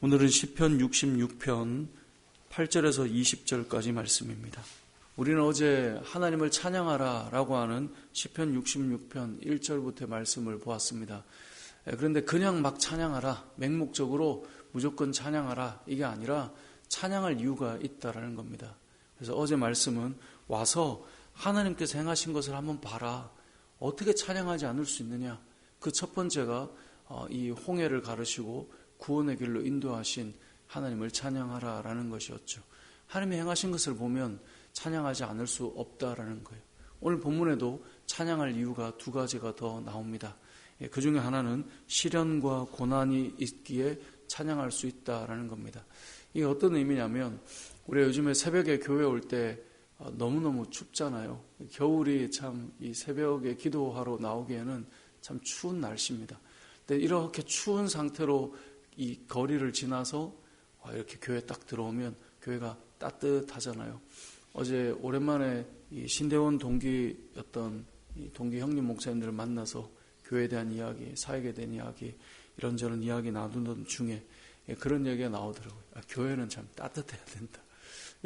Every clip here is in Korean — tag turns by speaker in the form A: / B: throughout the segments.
A: 오늘은 시편 66편 8절에서 20절까지 말씀입니다. 우리는 어제 하나님을 찬양하라 라고 하는 시편 66편 1절부터 말씀을 보았습니다. 그런데 그냥 막 찬양하라, 맹목적으로 무조건 찬양하라, 이게 아니라 찬양할 이유가 있다라는 겁니다. 그래서 어제 말씀은 와서 하나님께서 행하신 것을 한번 봐라. 어떻게 찬양하지 않을 수 있느냐. 그 첫 번째가 이 홍해를 가르시고 구원의 길로 인도하신 하나님을 찬양하라라는 것이었죠. 하나님이 행하신 것을 보면 찬양하지 않을 수 없다라는 거예요. 오늘 본문에도 찬양할 이유가 두 가지가 더 나옵니다. 그 중에 하나는 시련과 고난이 있기에 찬양할 수 있다라는 겁니다. 이게 어떤 의미냐면 우리가 요즘에 새벽에 교회 올 때 너무너무 춥잖아요. 겨울이 참 이 새벽에 기도하러 나오기에는 참 추운 날씨입니다. 근데 이렇게 추운 상태로 이 거리를 지나서 이렇게 교회에 딱 들어오면 교회가 따뜻하잖아요. 어제 오랜만에 이 신대원 동기였던 이 동기 형님 목사님들을 만나서 교회에 대한 이야기, 사역에 대한 이야기, 이런저런 이야기 나누던 중에 그런 얘기가 나오더라고요. 교회는 참 따뜻해야 된다.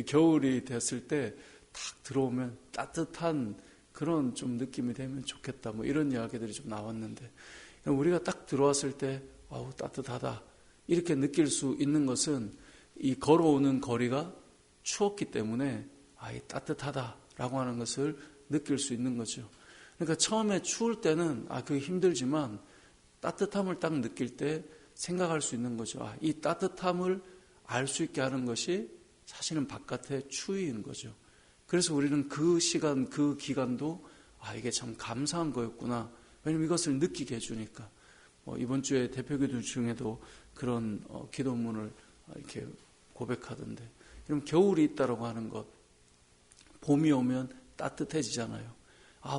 A: 겨울이 됐을 때 딱 들어오면 따뜻한 그런 좀 느낌이 되면 좋겠다. 뭐 이런 이야기들이 좀 나왔는데 우리가 딱 들어왔을 때 아우 따뜻하다. 이렇게 느낄 수 있는 것은 이 걸어오는 거리가 추웠기 때문에 따뜻하다라고 하는 것을 느낄 수 있는 거죠. 그러니까 처음에 추울 때는 그게 힘들지만 따뜻함을 딱 느낄 때 생각할 수 있는 거죠. 이 따뜻함을 알 수 있게 하는 것이 사실은 바깥의 추위인 거죠. 그래서 우리는 그 시간, 그 기간도 이게 참 감사한 거였구나. 왜냐면 이것을 느끼게 해주니까. 이번 주에 대표기도 중에도 그런 기도문을 이렇게 고백하던데, 그럼 겨울이 있다라고 하는 것, 봄이 오면 따뜻해지잖아요.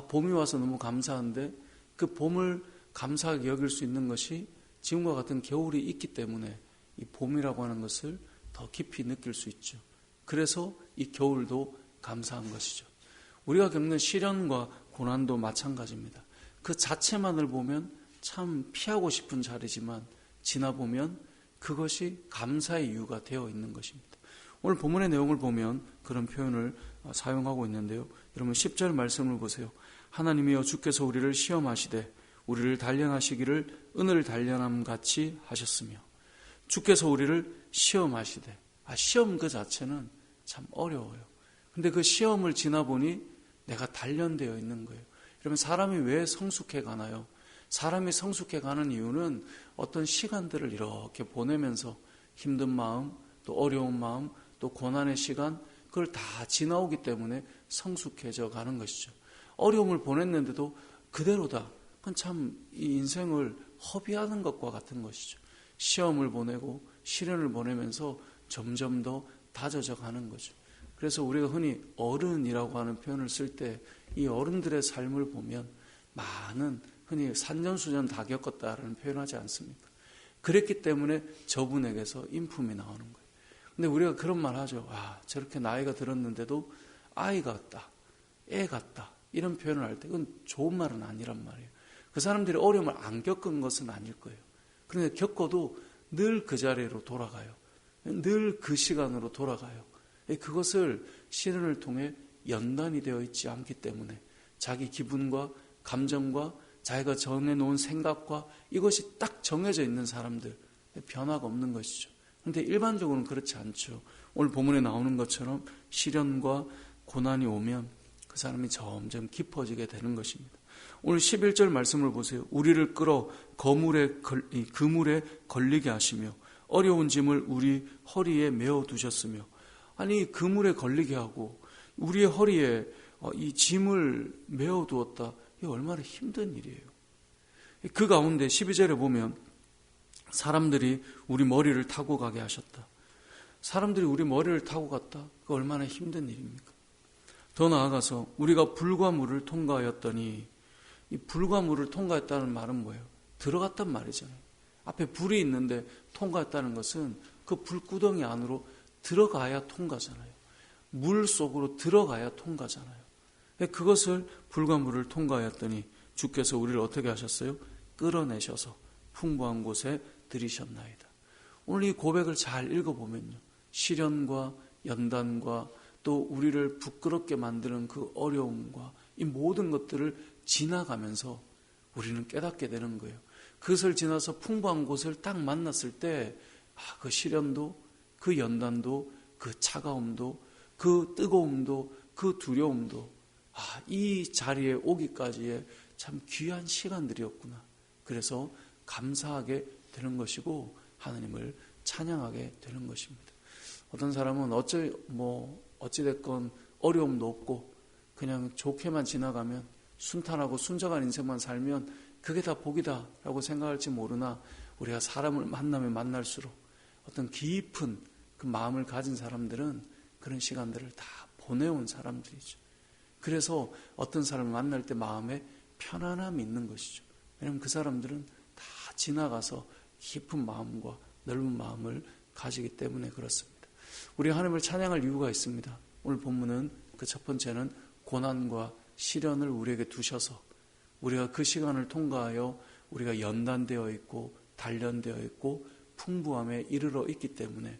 A: 봄이 와서 너무 감사한데 그 봄을 감사하게 여길 수 있는 것이 지금과 같은 겨울이 있기 때문에 이 봄이라고 하는 것을 더 깊이 느낄 수 있죠. 그래서 이 겨울도 감사한 것이죠. 우리가 겪는 시련과 고난도 마찬가지입니다. 그 자체만을 보면 참 피하고 싶은 자리지만 지나보면 그것이 감사의 이유가 되어 있는 것입니다. 오늘 본문의 내용을 보면 그런 표현을 사용하고 있는데요. 여러분 10절 말씀을 보세요. 하나님이여 주께서 우리를 시험하시되 우리를 단련하시기를 은을 단련함 같이 하셨으며, 주께서 우리를 시험하시되, 시험 그 자체는 참 어려워요. 근데 그 시험을 지나보니 내가 단련되어 있는 거예요. 그러면 사람이 왜 성숙해 가나요? 사람이 성숙해 가는 이유는 어떤 시간들을 이렇게 보내면서 힘든 마음, 또 어려운 마음, 또 고난의 시간, 그걸 다 지나오기 때문에 성숙해져 가는 것이죠. 어려움을 보냈는데도 그대로다. 그건 참 이 인생을 허비하는 것과 같은 것이죠. 시험을 보내고 시련을 보내면서 점점 더 다져져 가는 거죠. 그래서 우리가 흔히 어른이라고 하는 표현을 쓸 때 이 어른들의 삶을 보면 많은 흔히 산전수전 다 겪었다라는 표현하지 않습니까? 그랬기 때문에 저분에게서 인품이 나오는 거예요. 근데 우리가 그런 말 하죠. 저렇게 나이가 들었는데도 아이 같다, 애 같다, 이런 표현을 할 때 그건 좋은 말은 아니란 말이에요. 그 사람들이 어려움을 안 겪은 것은 아닐 거예요. 그런데 겪어도 늘 그 자리로 돌아가요. 늘 그 시간으로 돌아가요. 그것을 시련을 통해 연단이 되어 있지 않기 때문에 자기 기분과 감정과 자기가 정해놓은 생각과 이것이 딱 정해져 있는 사람들, 변화가 없는 것이죠. 그런데 일반적으로는 그렇지 않죠. 오늘 본문에 나오는 것처럼 시련과 고난이 오면 그 사람이 점점 깊어지게 되는 것입니다. 오늘 11절 말씀을 보세요. 우리를 끌어 그물에 걸리게 하시며 어려운 짐을 우리 허리에 메어 두셨으며, 그물에 걸리게 하고 우리의 허리에 이 짐을 메어 두었다. 이게 얼마나 힘든 일이에요. 그 가운데 12절에 보면 사람들이 우리 머리를 타고 가게 하셨다. 사람들이 우리 머리를 타고 갔다. 그게 얼마나 힘든 일입니까? 더 나아가서 우리가 불과 물을 통과하였더니, 이 불과 물을 통과했다는 말은 뭐예요? 들어갔단 말이잖아요. 앞에 불이 있는데 통과했다는 것은 그 불구덩이 안으로 들어가야 통과잖아요. 물 속으로 들어가야 통과잖아요. 그것을 불과 물을 통과하였더니 주께서 우리를 어떻게 하셨어요? 끌어내셔서 풍부한 곳에 들이셨나이다. 오늘 이 고백을 잘 읽어보면요, 시련과 연단과 또 우리를 부끄럽게 만드는 그 어려움과 이 모든 것들을 지나가면서 우리는 깨닫게 되는 거예요. 그것을 지나서 풍부한 곳을 딱 만났을 때 그 시련도, 그 연단도, 그 차가움도, 그 뜨거움도, 그 두려움도 이 자리에 오기까지의 참 귀한 시간들이었구나. 그래서 감사하게 되는 것이고 하나님을 찬양하게 되는 것입니다. 어떤 사람은 어찌됐건 어려움도 없고 그냥 좋게만 지나가면, 순탄하고 순정한 인생만 살면 그게 다 복이다라고 생각할지 모르나, 우리가 사람을 만나면 만날수록 어떤 깊은 그 마음을 가진 사람들은 그런 시간들을 다 보내온 사람들이죠. 그래서 어떤 사람을 만날 때 마음에 편안함이 있는 것이죠. 왜냐하면 그 사람들은 다 지나가서 깊은 마음과 넓은 마음을 가지기 때문에 그렇습니다. 우리 하나님을 찬양할 이유가 있습니다. 오늘 본문은 그 첫 번째는 고난과 시련을 우리에게 두셔서 우리가 그 시간을 통과하여 우리가 연단되어 있고 단련되어 있고 풍부함에 이르러 있기 때문에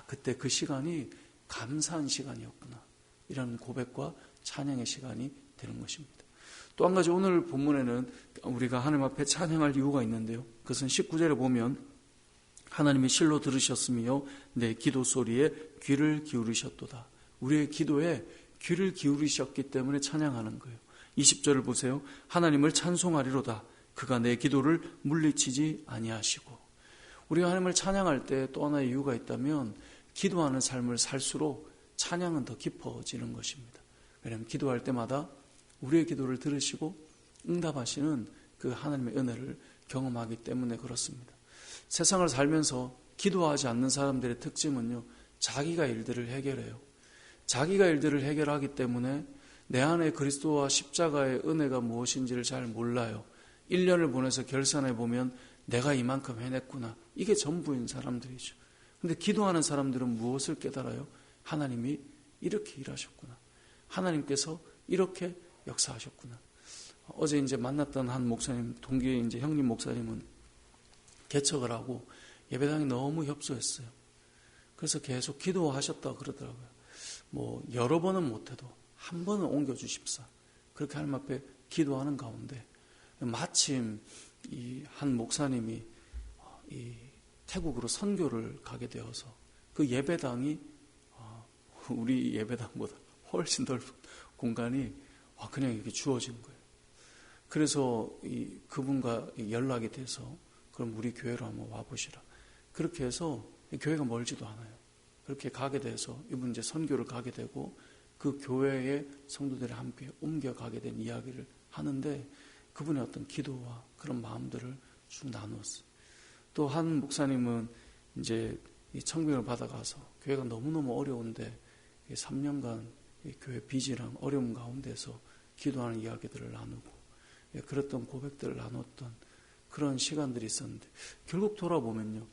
A: 그때 그 시간이 감사한 시간이었구나, 이런 고백과 찬양의 시간이 되는 것입니다. 또 한 가지, 오늘 본문에는 우리가 하나님 앞에 찬양할 이유가 있는데요, 그것은 19절에 보면 하나님이 실로 들으셨으며 내 기도 소리에 귀를 기울이셨도다. 우리의 기도에 귀를 기울이셨기 때문에 찬양하는 거예요. 20절을 보세요. 하나님을 찬송하리로다. 그가 내 기도를 물리치지 아니하시고. 우리가 하나님을 찬양할 때 또 하나의 이유가 있다면, 기도하는 삶을 살수록 찬양은 더 깊어지는 것입니다. 왜냐하면 기도할 때마다 우리의 기도를 들으시고 응답하시는 그 하나님의 은혜를 경험하기 때문에 그렇습니다. 세상을 살면서 기도하지 않는 사람들의 특징은요, 자기가 일들을 해결해요. 자기가 일들을 해결하기 때문에 내 안에 그리스도와 십자가의 은혜가 무엇인지를 잘 몰라요. 1년을 보내서 결산해 보면 내가 이만큼 해냈구나, 이게 전부인 사람들이죠. 근데 기도하는 사람들은 무엇을 깨달아요? 하나님이 이렇게 일하셨구나, 하나님께서 이렇게 역사하셨구나. 어제 이제 만났던 한 목사님, 동기 이제 형님 목사님은 개척을 하고 예배당이 너무 협소했어요. 그래서 계속 기도하셨다고 그러더라고요. 여러 번은 못해도 한 번은 옮겨주십사, 그렇게 하나님 앞에 기도하는 가운데 마침 이 한 목사님이 이 태국으로 선교를 가게 되어서 그 예배당이 우리 예배당보다 훨씬 넓은 공간이 그냥 이렇게 주어진 거예요. 그래서 그분과 연락이 돼서 그럼 우리 교회로 한번 와보시라. 그렇게 해서 교회가 멀지도 않아요. 그렇게 가게 돼서 이분 이제 선교를 가게 되고 그 교회의 성도들이 함께 옮겨가게 된 이야기를 하는데, 그분의 어떤 기도와 그런 마음들을 쭉 나누었어요. 또 한 목사님은 이제 이 청빙을 받아가서 교회가 너무너무 어려운데 3년간 교회 빚이랑 어려움 가운데서 기도하는 이야기들을 나누고 그랬던 고백들을 나눴던 그런 시간들이 있었는데, 결국 돌아보면요,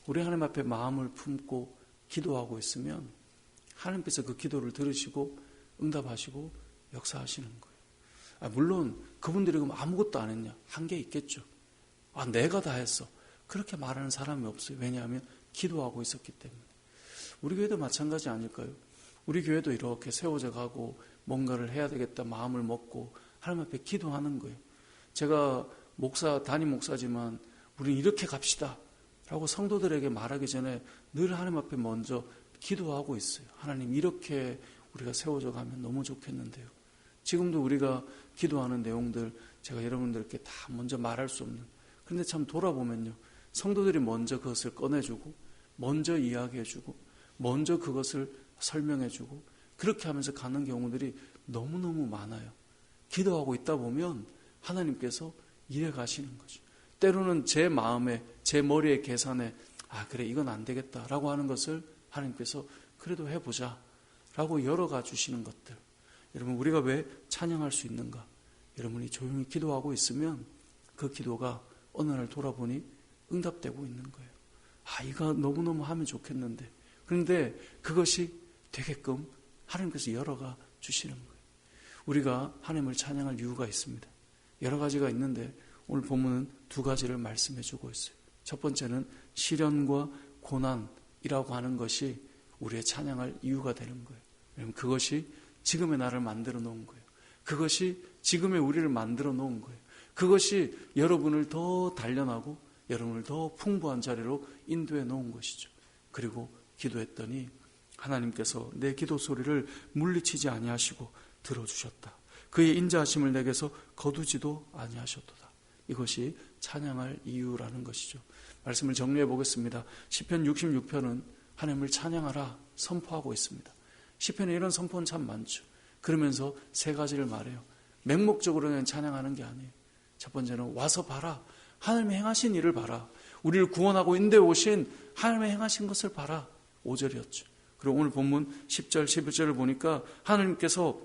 A: 우리 하나님 앞에 마음을 품고 기도하고 있으면 하나님께서 그 기도를 들으시고 응답하시고 역사하시는 거예요. 물론 그분들이 그럼 아무것도 안 했냐? 한 게 있겠죠. 내가 다 했어, 그렇게 말하는 사람이 없어요. 왜냐하면 기도하고 있었기 때문에. 우리 교회도 마찬가지 아닐까요? 우리 교회도 이렇게 세워져 가고 뭔가를 해야 되겠다 마음을 먹고 하나님 앞에 기도하는 거예요. 제가 담임 목사지만 우리는 이렇게 갑시다 라고 성도들에게 말하기 전에 늘 하나님 앞에 먼저 기도하고 있어요. 하나님, 이렇게 우리가 세워져 가면 너무 좋겠는데요. 지금도 우리가 기도하는 내용들 제가 여러분들께 다 먼저 말할 수 없는, 그런데 참 돌아보면요, 성도들이 먼저 그것을 꺼내주고 먼저 이야기해주고 먼저 그것을 설명해주고 그렇게 하면서 가는 경우들이 너무너무 많아요. 기도하고 있다 보면 하나님께서 일해 가시는 거죠. 때로는 제 마음에, 제 머리의 계산에 그래, 이건 안 되겠다라고 하는 것을 하나님께서 그래도 해보자 라고 열어가 주시는 것들. 여러분, 우리가 왜 찬양할 수 있는가? 여러분이 조용히 기도하고 있으면 그 기도가 어느 날 돌아보니 응답되고 있는 거예요. 이거 너무너무 하면 좋겠는데, 그런데 그것이 되게끔 하나님께서 열어가 주시는 거예요. 우리가 하나님을 찬양할 이유가 있습니다. 여러 가지가 있는데 오늘 본문은 두 가지를 말씀해 주고 있어요. 첫 번째는 시련과 고난이라고 하는 것이 우리의 찬양할 이유가 되는 거예요. 왜냐하면 그것이 지금의 나를 만들어 놓은 거예요. 그것이 지금의 우리를 만들어 놓은 거예요. 그것이 여러분을 더 단련하고 여러분을 더 풍부한 자리로 인도해 놓은 것이죠. 그리고 기도했더니 하나님께서 내 기도 소리를 물리치지 아니하시고 들어주셨다. 그의 인자하심을 내게서 거두지도 아니하셨도다. 이것이 찬양할 이유라는 것이죠. 말씀을 정리해 보겠습니다. 시편 66편은 하나님을 찬양하라 선포하고 있습니다. 시편에 이런 선포는 참 많죠. 그러면서 세 가지를 말해요. 맹목적으로 그냥 찬양하는 게 아니에요. 첫 번째는 와서 봐라. 하나님이 행하신 일을 봐라. 우리를 구원하고 인도해 오신 하나님의 행하신 것을 봐라. 5절이었죠. 그리고 오늘 본문 10절, 11절을 보니까 하나님께서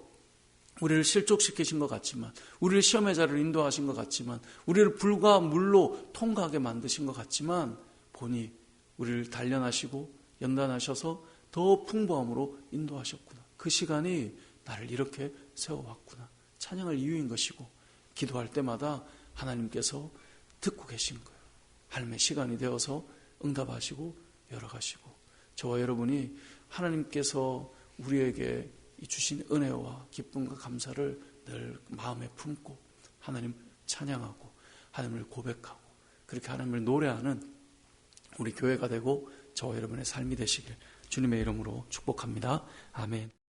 A: 우리를 실족시키신 것 같지만, 우리를 시험의 자리를 인도하신 것 같지만, 우리를 불과 물로 통과하게 만드신 것 같지만, 보니 우리를 단련하시고 연단하셔서 더 풍부함으로 인도하셨구나. 그 시간이 나를 이렇게 세워왔구나. 찬양할 이유인 것이고, 기도할 때마다 하나님께서 듣고 계신 거예요. 하나님의 시간이 되어서 응답하시고 열어가시고, 저와 여러분이 하나님께서 우리에게 주신 은혜와 기쁨과 감사를 늘 마음에 품고 하나님 찬양하고 하나님을 고백하고 그렇게 하나님을 노래하는 우리 교회가 되고 저와 여러분의 삶이 되시길 주님의 이름으로 축복합니다. 아멘.